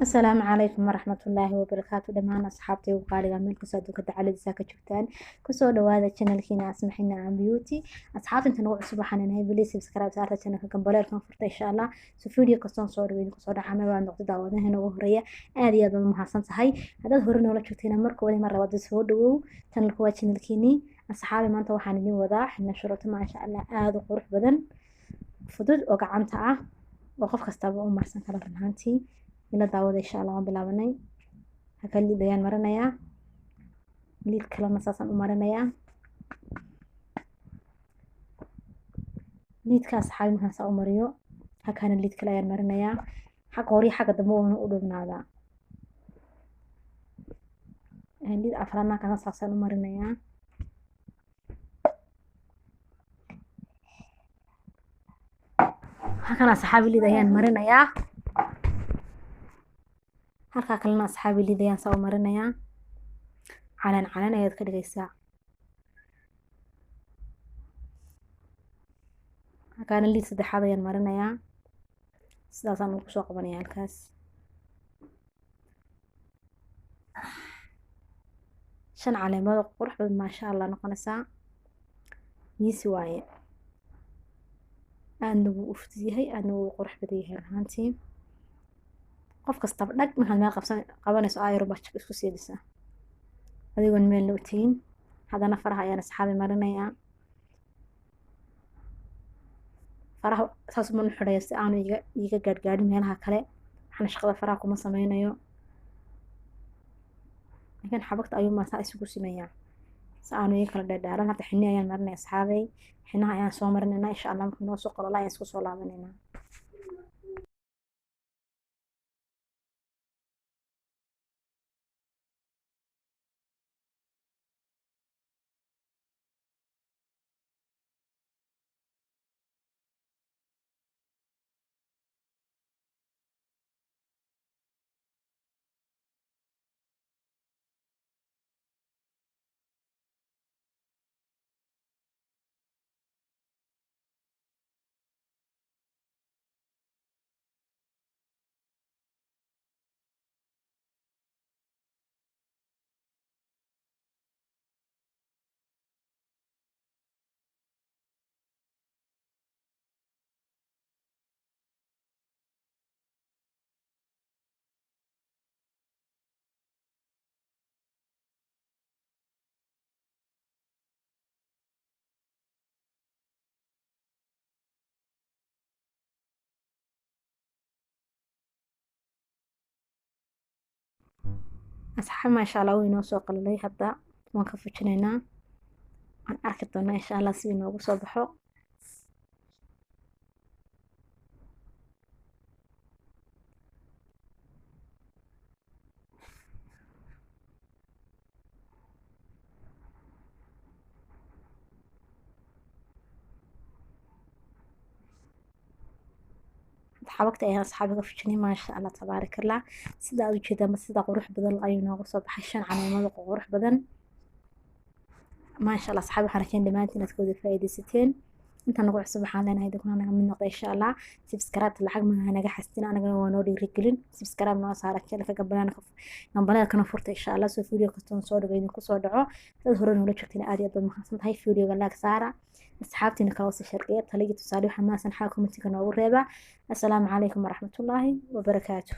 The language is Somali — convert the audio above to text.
السلام عليكم ورحمة الله وبركاته دمان أصحابتي وقالي ميل كسادو كدا على دساكا جبتان كسو دوادا channel كينا اسمحينا عن بيوتي أصحاب انت نوع صباحنا نهي بلي سبسكرايب سارتا channel كمبالير كنفرتا إن شاء الله سو فيديو كستون صور وين كسو دعامي وان نقطة داوادا هنا وهرية آدي آدو محاسن صحي هذا هورنا ولا جبتينا مركو ولي مرة ودس هودو channel كوا channel كيني أصحابي ما انت وحاني دين وضاح إن شروط ما إن شاء الله آدو قروح بدن فدود وقعانتا وقف كستابو مرسن كلا رنهانتي ila daawada insha Allah waan bilaabanay halkan liid ayaan marinayaa liid kalena saasaan u marinayaa liidkaas xaalin waxaan saa u mariyo halkan liid kale ayaan marinayaa xagga hore iyo xagga dambe waan u dhubnaadaa liid afraadna kana saasaan u marinayaa halkan asxaabi liid ayaan marinayaa halka kalena asxaabi liidayaan saa u marinayaa calan ayaad ka dhigaysaa halkaana liid saddexaad ayaan marinayaa sidaasaan ugu soo qabanayaa halkaas shan caleemood oo qurux badan maasha Allah noqonaysaa miisi waaye aadna wuu u fudud yahay aadna wuu qurux badan yahay runtii qof kasta dhag maxaad meel qabanayso ayro bachka isku siidisa adigoon meel la utiin hadana faraha ayaan asxaabi marinayaa faraha saas ma nuxureeyo si aanu iga gaadhgaadhin meelaha kale waxaan shaqada faraha kuma sameynayo laakiin xabagta ayuu ma saa isugu simeeyaa si aanu iga kala dheerdheeran hadda xinni ayaan marinayaa asxaabay xinaha ayaan soo marinaynaa insha Allah markuu noo soo qolo ayaan isku soo laabanaynaa أصحاب ما شاء الله وينو سوق اللي هدا ما كفوتشنينا عن أركضنا إن شاء الله سوينا وصبحوا حبقت أيها أصحابي كفوتشني ما شاء الله تبارك الله سيدا وجهدا ما سيدا قروح بدل أيونا وصبح الشن على ما قروح بدن ما شاء الله أصحابي حركين دمانتنا تكون فايدة ستين انت نقول سبحان الله هيدا كنا من نقطة إن شاء الله سبسكرايب الحق ما هنجا حسينا أنا قلنا ونوري رجلين سبسكرايب ما صار كذا قبلنا قبلنا كنا فرت إن شاء الله سو فيديو كتون صور بيني كصور دعاء تظهرون ولا شفتنا آدي أضل محسن هاي فيديو قال لك سارة أصحابتي نكواس الشرقية تلاقي تسالي حماسا حالكم انت كنا السلام عليكم ورحمة الله وبركاته.